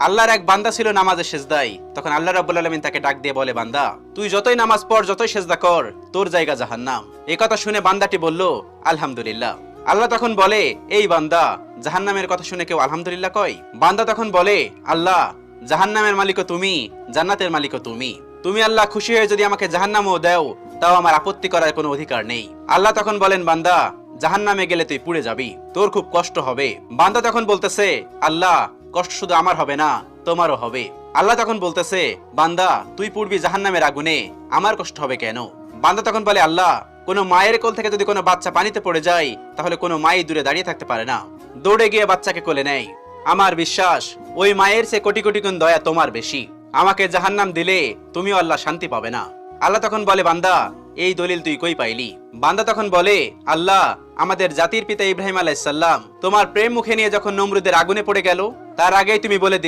আল্লাহর এক বান্দা ছিল নামাজে সেজদায়। তখন আল্লাহ রাব্বুল আলামিন তাকে ডাক দিয়ে বলে, বান্দা তুই যতই নামাজ পড়, যতই সেজদা কর, তোর জায়গা জাহান্নাম। এই কথা শুনে বান্দাটি বলল, আলহামদুলিল্লাহ। আল্লাহ তখন বলে, এই বান্দা, জাহান্নামের কথা শুনে কেউ আলহামদুলিল্লাহ কয়? বান্দা তখন বলে, আল্লাহ, জাহান্নামের মালিকও তুমি, জান্নাতের মালিকও তুমি। তুমি আল্লাহ খুশি হয়ে যদি আমাকে জাহান্নামও দাও, তাও আমার আপত্তি করার কোনো অধিকার নেই। আল্লাহ তখন বলেন, বান্দা, জাহান্নামে গেলে তুই পুড়ে যাবি, তোর খুব কষ্ট হবে। বান্দা তখন বলতেছে, আল্লাহ, কষ্ট শুধু আমার হবে না, তোমারও হবে। আল্লাহ তখন বলতেছে, বান্দা, তুই পুড়বি জাহান্নামের আগুনে, আমার কষ্ট হবে কেন? বান্দা তখন বলে, আল্লাহ, কোনো মায়ের কোল থেকে যদি কোনো বাচ্চা পানিতে পড়ে যায়, তাহলে কোনো মাই দূরে দাঁড়িয়ে থাকতে পারে না, দৌড়ে গিয়ে বাচ্চাকে কোলে নেয়। আমার বিশ্বাস ওই মায়ের চেয়ে কোটি কোটি গুণ দয়া তোমার বেশি। আমাকে জাহান্নাম দিলে তুমিও আল্লাহ শান্তি পাবে না। আল্লাহ তখন বলে, বান্দা, এই দলিল তুই কই পাইলি? বান্দা তখন বলে, আল্লাহ, আমাদের জাতির পিতা ইব্রাহিম আলাইহিস সালাম তোমার প্রেম মুখে নিয়ে যখন নমরুদের আগুনে পড়ে গেল, তার আগেই তুমি বলে দিলে